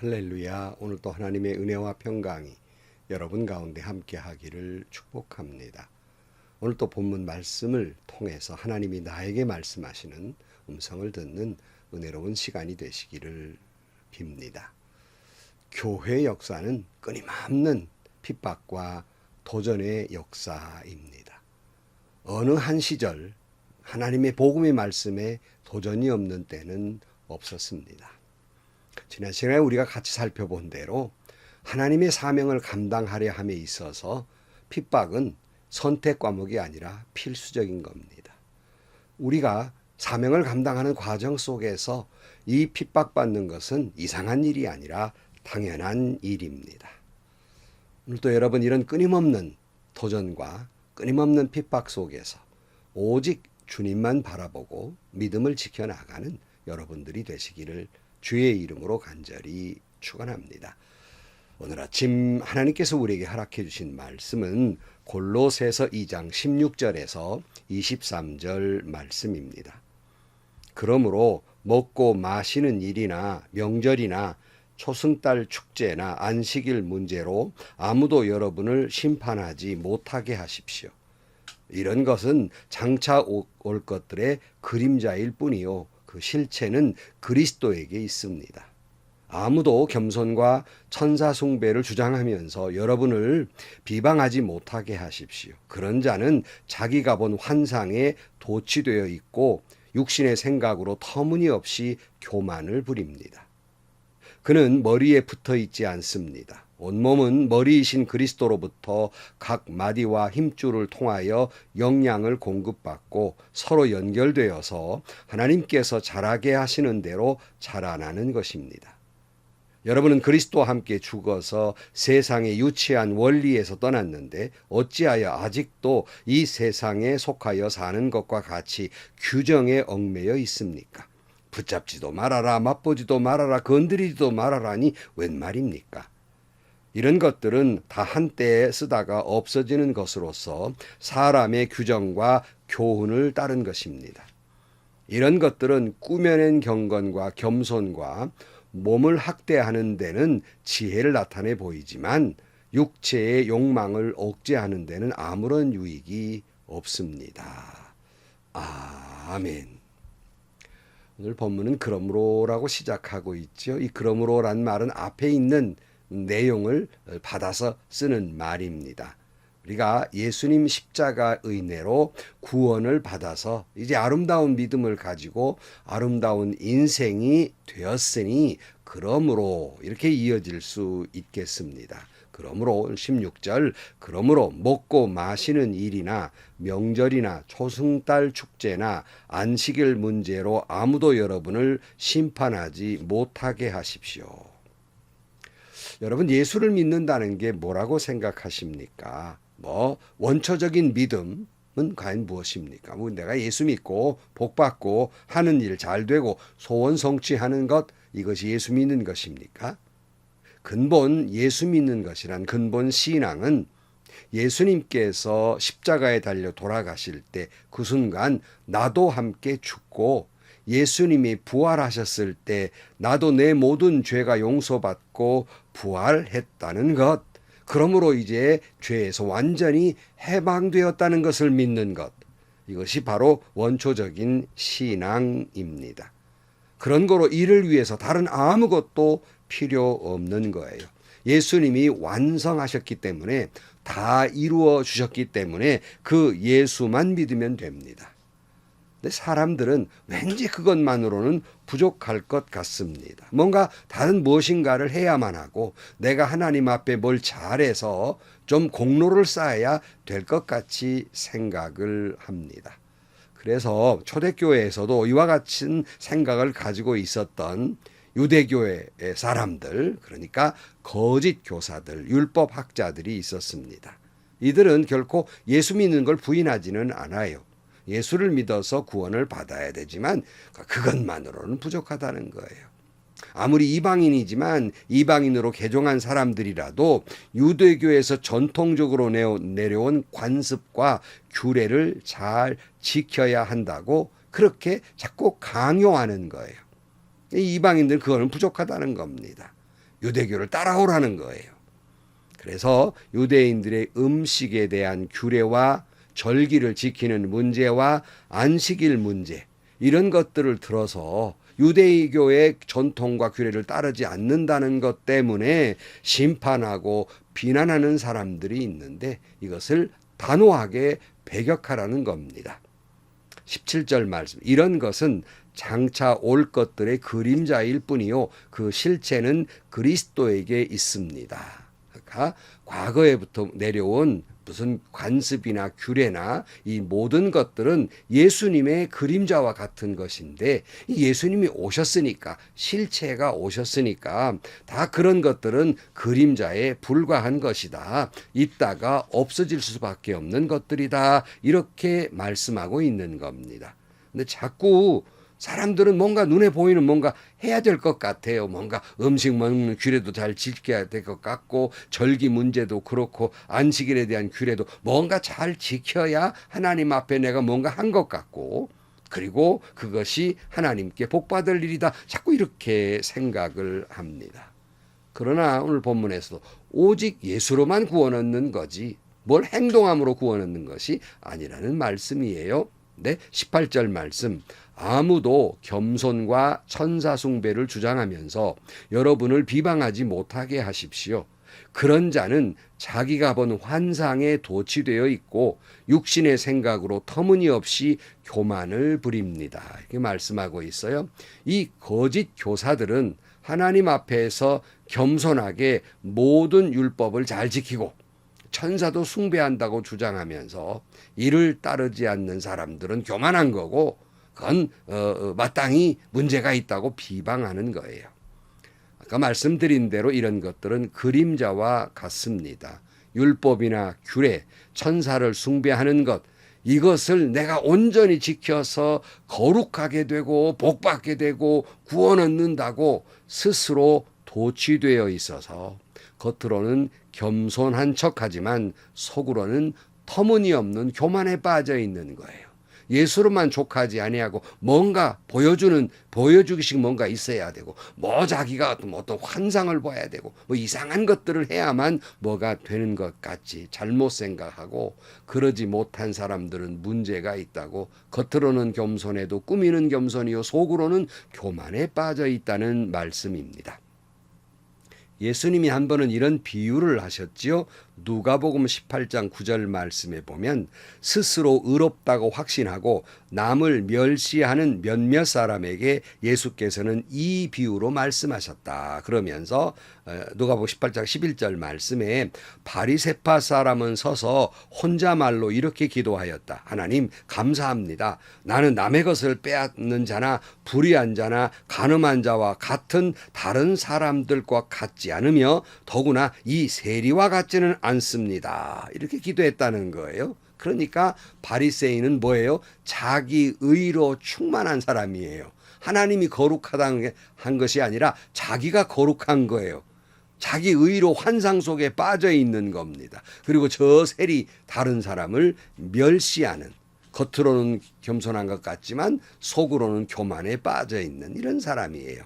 할렐루야. 오늘 또 하나님의 은혜와 평강이 여러분 가운데 함께 하기를 축복합니다. 오늘 또 본문 말씀을 통해서 하나님이 나에게 말씀하시는 음성을 듣는 은혜로운 시간이 되시기를 빕니다. 교회 역사는 끊임없는 핍박과 도전의 역사입니다. 어느 한 시절 하나님의 복음의 말씀에 도전이 없는 때는 없었습니다. 지난 시간에 우리가 같이 살펴본 대로 하나님의 사명을 감당하려 함에 있어서 핍박은 선택 과목이 아니라 필수적인 겁니다. 우리가 사명을 감당하는 과정 속에서 이 핍박받는 것은 이상한 일이 아니라 당연한 일입니다. 오늘도 여러분 이런 끊임없는 도전과 끊임없는 핍박 속에서 오직 주님만 바라보고 믿음을 지켜나가는 여러분들이 되시기를 주의 이름으로 간절히 축원합니다. 오늘 아침 하나님께서 우리에게 허락해 주신 말씀은 골로새서 2장 16절에서 23절 말씀입니다. 그러므로 먹고 마시는 일이나 명절이나 초승달 축제나 안식일 문제로 아무도 여러분을 심판하지 못하게 하십시오. 이런 것은 장차 올 것들의 그림자일 뿐이요 그 실체는 그리스도에게 있습니다. 아무도 겸손과 천사 숭배를 주장하면서 여러분을 비방하지 못하게 하십시오. 그런 자는 자기가 본 환상에 도취되어 있고 육신의 생각으로 터무니없이 교만을 부립니다. 그는 머리에 붙어 있지 않습니다. 온몸은 머리이신 그리스도로부터 각 마디와 힘줄을 통하여 영양을 공급받고 서로 연결되어서 하나님께서 자라게 하시는 대로 자라나는 것입니다. 여러분은 그리스도와 함께 죽어서 세상의 유치한 원리에서 떠났는데 어찌하여 아직도 이 세상에 속하여 사는 것과 같이 규정에 얽매여 있습니까? 붙잡지도 말아라, 맛보지도 말아라, 건드리지도 말아라니 웬 말입니까? 이런 것들은 다 한때에 쓰다가 없어지는 것으로서 사람의 규정과 교훈을 따른 것입니다. 이런 것들은 꾸며낸 경건과 겸손과 몸을 학대하는 데는 지혜를 나타내 보이지만 육체의 욕망을 억제하는 데는 아무런 유익이 없습니다. 아멘. 오늘 본문은 그러므로라고 시작하고 있죠. 이 그러므로란 말은 앞에 있는 내용을 받아서 쓰는 말입니다. 우리가 예수님 십자가 은혜로 구원을 받아서 이제 아름다운 믿음을 가지고 아름다운 인생이 되었으니 그러므로 이렇게 이어질 수 있겠습니다. 그러므로 16절 그러므로 먹고 마시는 일이나 명절이나 초승달 축제나 안식일 문제로 아무도 여러분을 심판하지 못하게 하십시오. 여러분 예수를 믿는다는 게 뭐라고 생각하십니까? 원초적인 믿음은 과연 무엇입니까? 내가 예수 믿고 복 받고 하는 일 잘 되고 소원 성취하는 것 이것이 예수 믿는 것입니까? 근본 예수 믿는 것이란 근본 신앙은 예수님께서 십자가에 달려 돌아가실 때 그 순간 나도 함께 죽고 예수님이 부활하셨을 때 나도 내 모든 죄가 용서받고 부활했다는 것. 그러므로 이제 죄에서 완전히 해방되었다는 것을 믿는 것. 이것이 바로 원초적인 신앙입니다. 그런 거로 이를 위해서 다른 아무것도 필요 없는 거예요. 예수님이 완성하셨기 때문에 다 이루어 주셨기 때문에 그 예수만 믿으면 됩니다. 근데 사람들은 왠지 그것만으로는 부족할 것 같습니다. 뭔가 다른 무엇인가를 해야만 하고 내가 하나님 앞에 뭘 잘해서 좀 공로를 쌓아야 될 것 같이 생각을 합니다. 그래서 초대교회에서도 이와 같은 생각을 가지고 있었던 유대교회의 사람들, 그러니까 거짓 교사들, 율법학자들이 있었습니다. 이들은 결코 예수 믿는 걸 부인하지는 않아요. 예수를 믿어서 구원을 받아야 되지만 그것만으로는 부족하다는 거예요. 아무리 이방인이지만 이방인으로 개종한 사람들이라도 유대교에서 전통적으로 내려온 관습과 규례를 잘 지켜야 한다고 그렇게 자꾸 강요하는 거예요. 이방인들은 그거는 부족하다는 겁니다. 유대교를 따라오라는 거예요. 그래서 유대인들의 음식에 대한 규례와 절기를 지키는 문제와 안식일 문제, 이런 것들을 들어서 유대교의 전통과 규례를 따르지 않는다는 것 때문에 심판하고 비난하는 사람들이 있는데, 이것을 단호하게 배격하라는 겁니다. 17절 말씀, 이런 것은 장차 올 것들의 그림자일 뿐이요 그 실체는 그리스도에게 있습니다. 그러니까 과거에부터 내려온 무슨 관습이나 규례나 이 모든 것들은 예수님의 그림자와 같은 것인데, 예수님이 오셨으니까, 실체가 오셨으니까 다 그런 것들은 그림자에 불과한 것이다. 있다가 없어질 수밖에 없는 것들이다. 이렇게 말씀하고 있는 겁니다. 근데 자꾸 사람들은 뭔가 눈에 보이는 뭔가 해야 될 것 같아요. 뭔가 음식 먹는 규례도 잘 지켜야 될 것 같고, 절기 문제도 그렇고, 안식일에 대한 규례도 뭔가 잘 지켜야 하나님 앞에 내가 뭔가 한 것 같고, 그리고 그것이 하나님께 복받을 일이다. 자꾸 이렇게 생각을 합니다. 그러나 오늘 본문에서도 오직 예수로만 구원 얻는 거지 뭘 행동함으로 구원 얻는 것이 아니라는 말씀이에요. 네, 18절 말씀. 아무도 겸손과 천사 숭배를 주장하면서 여러분을 비방하지 못하게 하십시오. 그런 자는 자기가 본 환상에 도취되어 있고 육신의 생각으로 터무니없이 교만을 부립니다. 이렇게 말씀하고 있어요. 이 거짓 교사들은 하나님 앞에서 겸손하게 모든 율법을 잘 지키고 천사도 숭배한다고 주장하면서 이를 따르지 않는 사람들은 교만한 거고, 그건 마땅히 문제가 있다고 비방하는 거예요. 아까 말씀드린 대로 이런 것들은 그림자와 같습니다. 율법이나 규례, 천사를 숭배하는 것, 이것을 내가 온전히 지켜서 거룩하게 되고 복받게 되고 구원 얻는다고 스스로 도취되어 있어서 겉으로는 겸손한 척하지만 속으로는 터무니없는 교만에 빠져 있는 거예요. 예수로만 족하지 아니하고 뭔가 보여주기식 뭔가 있어야 되고, 뭐 자기가 어떤 환상을 봐야 되고, 뭐 이상한 것들을 해야만 뭐가 되는 것 같이 잘못 생각하고, 그러지 못한 사람들은 문제가 있다고 겉으로는 겸손해도 꾸미는 겸손이요 속으로는 교만에 빠져 있다는 말씀입니다. 예수님이 한 번은 이런 비유를 하셨지요. 누가복음 18장 9절 말씀에 보면 스스로 의롭다고 확신하고 남을 멸시하는 몇몇 사람에게 예수께서는 이 비유로 말씀하셨다. 그러면서 누가복음 18장 11절 말씀에 바리새파 사람은 서서 혼자 말로 이렇게 기도하였다. 하나님 감사합니다. 나는 남의 것을 빼앗는 자나 불의한 자나 간음한 자와 같은 다른 사람들과 같지 않으며 더구나 이 세리와 같지는 않습니다. 이렇게 기도했다는 거예요. 그러니까 바리새인은 뭐예요? 자기 의로 충만한 사람이에요. 하나님이 거룩하다는 한 것이 아니라 자기가 거룩한 거예요. 자기 의로 환상 속에 빠져 있는 겁니다. 그리고 저 세리 다른 사람을 멸시하는, 겉으로는 겸손한 것 같지만 속으로는 교만에 빠져 있는 이런 사람이에요.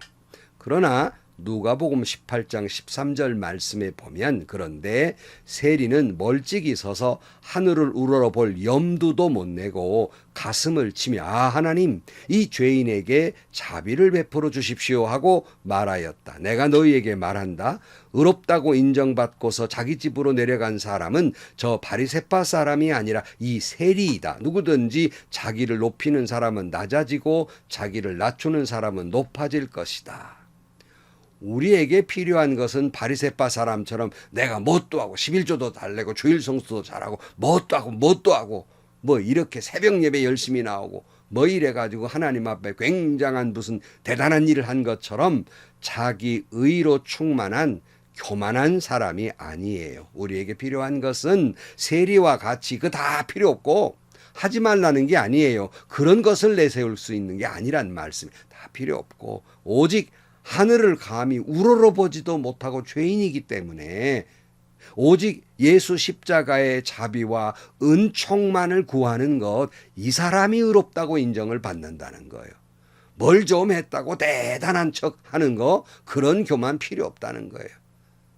그러나 누가복음 18장 13절 말씀에 보면, 그런데 세리는 멀찍이 서서 하늘을 우러러볼 염두도 못 내고 가슴을 치며 하나님 이 죄인에게 자비를 베풀어 주십시오 하고 말하였다. 내가 너희에게 말한다. 의롭다고 인정받고서 자기 집으로 내려간 사람은 저 바리새파 사람이 아니라 이 세리이다. 누구든지 자기를 높이는 사람은 낮아지고 자기를 낮추는 사람은 높아질 것이다. 우리에게 필요한 것은 바리새파 사람처럼 내가 뭣도 하고 11조도 달래고 주일 성수도 잘하고 뭣도 하고 뭐 이렇게 새벽 예배 열심히 나오고 뭐 이래가지고 하나님 앞에 굉장한 무슨 대단한 일을 한 것처럼 자기 의로 충만한 교만한 사람이 아니에요. 우리에게 필요한 것은 세리와 같이 그 다 필요 없고 하지 말라는 게 아니에요. 그런 것을 내세울 수 있는 게 아니란 말씀. 다 필요 없고 오직 하늘을 감히 우러러보지도 못하고 죄인이기 때문에 오직 예수 십자가의 자비와 은총만을 구하는 것, 이 사람이 의롭다고 인정을 받는다는 거예요. 뭘 좀 했다고 대단한 척 하는 거, 그런 교만 필요 없다는 거예요.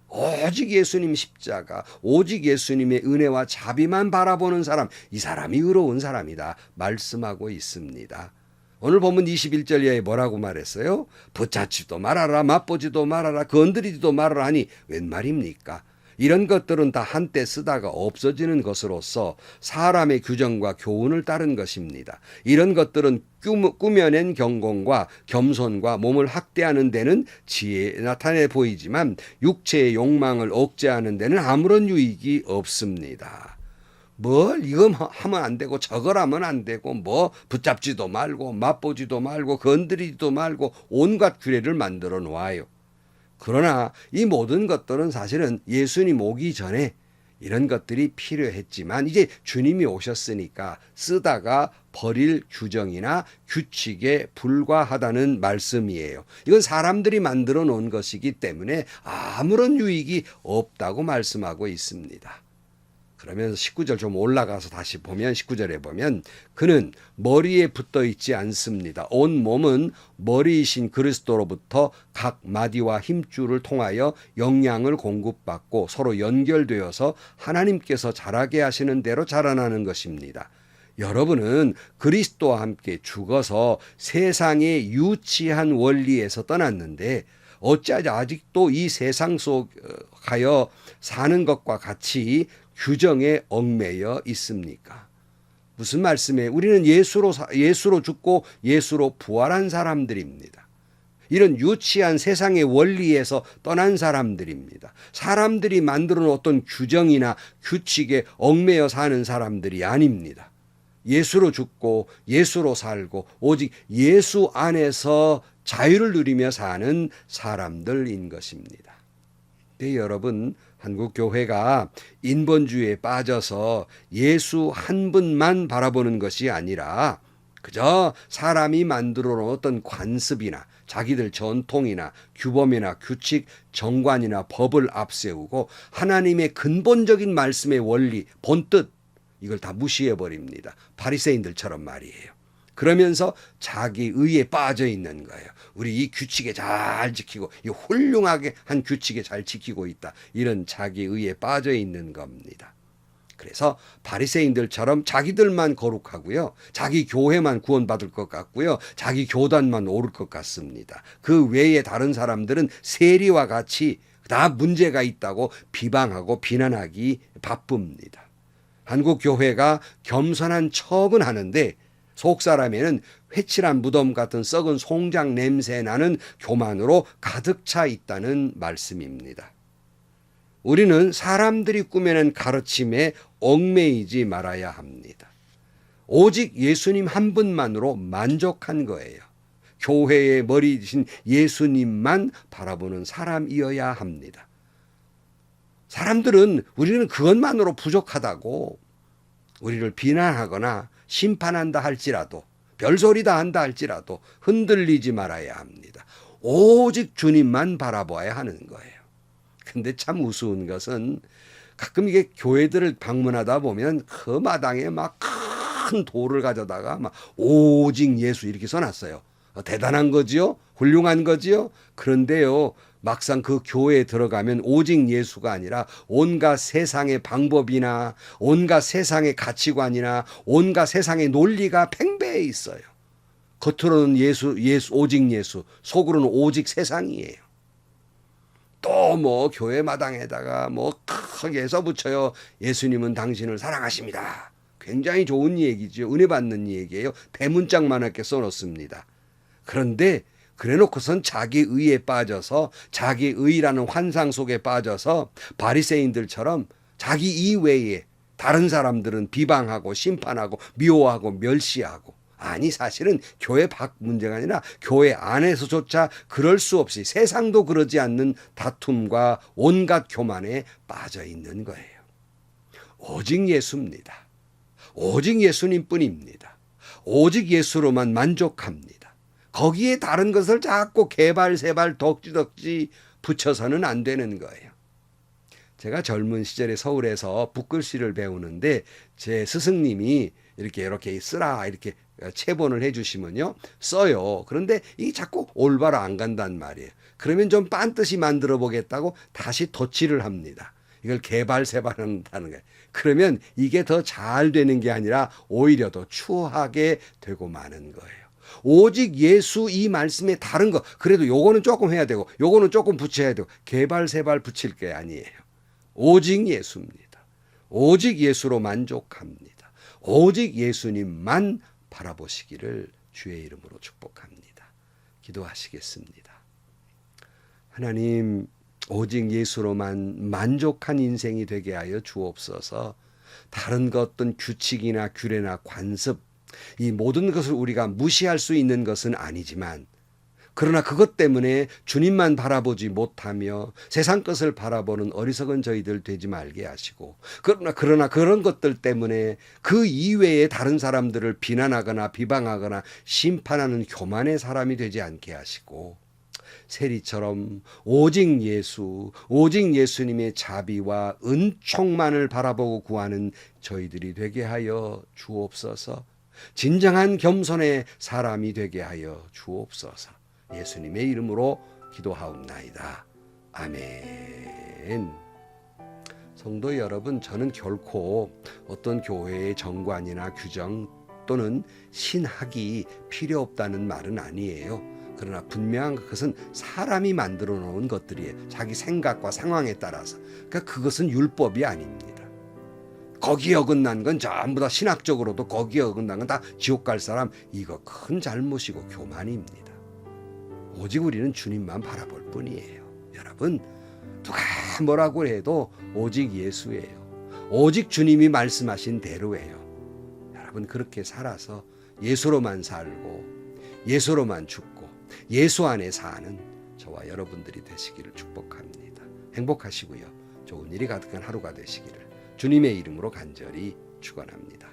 오직 예수님 십자가, 오직 예수님의 은혜와 자비만 바라보는 사람, 이 사람이 의로운 사람이다 말씀하고 있습니다. 오늘 본문 21절 이하에 뭐라고 말했어요? 붙잡지도 말아라, 맛보지도 말아라, 건드리지도 말아라 하니 웬 말입니까? 이런 것들은 다 한때 쓰다가 없어지는 것으로서 사람의 규정과 교훈을 따른 것입니다. 이런 것들은 꾸며낸 경공과 겸손과 몸을 학대하는 데는 지혜에 나타내 보이지만 육체의 욕망을 억제하는 데는 아무런 유익이 없습니다. 뭘 이거 하면 안 되고 저걸 하면 안 되고 뭐 붙잡지도 말고 맛보지도 말고 건드리지도 말고 온갖 규례를 만들어 놓아요. 그러나 이 모든 것들은 사실은 예수님 오기 전에 이런 것들이 필요했지만 이제 주님이 오셨으니까 쓰다가 버릴 규정이나 규칙에 불과하다는 말씀이에요. 이건 사람들이 만들어 놓은 것이기 때문에 아무런 유익이 없다고 말씀하고 있습니다. 그러면서 19절 좀 올라가서 다시 보면 19절에 보면 그는 머리에 붙어 있지 않습니다. 온 몸은 머리이신 그리스도로부터 각 마디와 힘줄을 통하여 영양을 공급받고 서로 연결되어서 하나님께서 자라게 하시는 대로 자라나는 것입니다. 여러분은 그리스도와 함께 죽어서 세상의 유치한 원리에서 떠났는데 어찌하지 아직도 이 세상 속하여 사는 것과 같이 규정에 얽매여 있습니까? 무슨 말씀이에요? 우리는 예수로 죽고 예수로 부활한 사람들입니다. 이런 유치한 세상의 원리에서 떠난 사람들입니다. 사람들이 만들어 놓은 어떤 규정이나 규칙에 얽매여 사는 사람들이 아닙니다. 예수로 죽고 예수로 살고 오직 예수 안에서 자유를 누리며 사는 사람들인 것입니다. 네, 여러분, 한국 교회가 인본주의에 빠져서 예수 한 분만 바라보는 것이 아니라 그저 사람이 만들어 놓은 어떤 관습이나 자기들 전통이나 규범이나 규칙, 정관이나 법을 앞세우고 하나님의 근본적인 말씀의 원리, 본뜻 이걸 다 무시해 버립니다. 바리새인들처럼 말이에요. 그러면서 자기 의에 빠져 있는 거예요. 우리 이 규칙에 잘 지키고 이 훌륭하게 한 규칙에 잘 지키고 있다. 이런 자기 의에 빠져 있는 겁니다. 그래서 바리새인들처럼 자기들만 거룩하고요. 자기 교회만 구원받을 것 같고요. 자기 교단만 옳을 것 같습니다. 그 외에 다른 사람들은 세리와 같이 다 문제가 있다고 비방하고 비난하기 바쁩니다. 한국 교회가 겸손한 척은 하는데 속사람에는 회칠한 무덤 같은 썩은 송장 냄새 나는 교만으로 가득 차 있다는 말씀입니다. 우리는 사람들이 꾸며낸 가르침에 얽매이지 말아야 합니다. 오직 예수님 한 분만으로 만족한 거예요. 교회의 머리이신 예수님만 바라보는 사람이어야 합니다. 사람들은 우리는 그것만으로 부족하다고 우리를 비난하거나 심판한다 할지라도 별소리다 한다 할지라도 흔들리지 말아야 합니다. 오직 주님만 바라봐야 하는 거예요. 근데 참 우스운 것은 가끔 이게 교회들을 방문하다 보면 그 마당에 막 큰 돌을 가져다가 막 오직 예수 이렇게 써놨어요. 대단한 거지요? 훌륭한 거지요? 그런데요, 막상 그 교회에 들어가면 오직 예수가 아니라 온갖 세상의 방법이나 온갖 세상의 가치관이나 온갖 세상의 논리가 팽배해 있어요. 겉으로는 예수, 오직 예수, 속으로는 오직 세상이에요. 또 뭐 교회 마당에다가 뭐 크게 써붙여요. 예수님은 당신을 사랑하십니다. 굉장히 좋은 얘기죠. 은혜 받는 얘기예요. 대문짝만하게 써놓습니다. 그런데 그래놓고선 자기 의에 빠져서 자기 의라는 환상 속에 빠져서 바리새인들처럼 자기 이외에 다른 사람들은 비방하고 심판하고 미워하고 멸시하고, 아니 사실은 교회 밖 문제가 아니라 교회 안에서조차 그럴 수 없이 세상도 그러지 않는 다툼과 온갖 교만에 빠져 있는 거예요. 오직 예수입니다. 오직 예수님뿐입니다. 오직 예수로만 만족합니다. 거기에 다른 것을 자꾸 개발세발 덕지덕지 붙여서는 안 되는 거예요. 제가 젊은 시절에 서울에서 붓글씨를 배우는데 제 스승님이 이렇게 쓰라 이렇게 체본을 해주시면요 써요. 그런데 이게 자꾸 올바로 안 간단 말이에요. 그러면 좀 빤듯이 만들어 보겠다고 다시 덧칠을 합니다. 이걸 개발세발한다는 거예요. 그러면 이게 더 잘 되는 게 아니라 오히려 더 추하게 되고 마는 거예요. 오직 예수 이 말씀에 다른 거 그래도 요거는 조금 해야 되고 요거는 조금 붙여야 되고 개발세발 붙일 게 아니에요. 오직 예수입니다. 오직 예수로 만족합니다. 오직 예수님만 바라보시기를 주의 이름으로 축복합니다. 기도하시겠습니다. 하나님, 오직 예수로만 만족한 인생이 되게 하여 주옵소서. 다른 것 어떤 규칙이나 규례나 관습 이 모든 것을 우리가 무시할 수 있는 것은 아니지만 그러나 그것 때문에 주님만 바라보지 못하며 세상 것을 바라보는 어리석은 저희들 되지 말게 하시고 그러나 그런 것들 때문에 그 이외에 다른 사람들을 비난하거나 비방하거나 심판하는 교만의 사람이 되지 않게 하시고 세리처럼 오직 예수, 오직 예수님의 자비와 은총만을 바라보고 구하는 저희들이 되게 하여 주옵소서. 진정한 겸손의 사람이 되게 하여 주옵소서. 예수님의 이름으로 기도하옵나이다. 아멘. 성도 여러분, 저는 결코 어떤 교회의 정관이나 규정 또는 신학이 필요 없다는 말은 아니에요. 그러나 분명한 것은 사람이 만들어 놓은 것들이에요. 자기 생각과 상황에 따라서. 그러니까 그것은 율법이 아닙니다. 거기에 어긋난 건 전부 다 신학적으로도 거기에 어긋난 건 다 지옥 갈 사람, 이거 큰 잘못이고 교만입니다. 오직 우리는 주님만 바라볼 뿐이에요. 여러분, 누가 뭐라고 해도 오직 예수예요. 오직 주님이 말씀하신 대로예요. 여러분, 그렇게 살아서 예수로만 살고 예수로만 죽고 예수 안에 사는 저와 여러분들이 되시기를 축복합니다. 행복하시고요. 좋은 일이 가득한 하루가 되시기를 주님의 이름으로 간절히 축원합니다.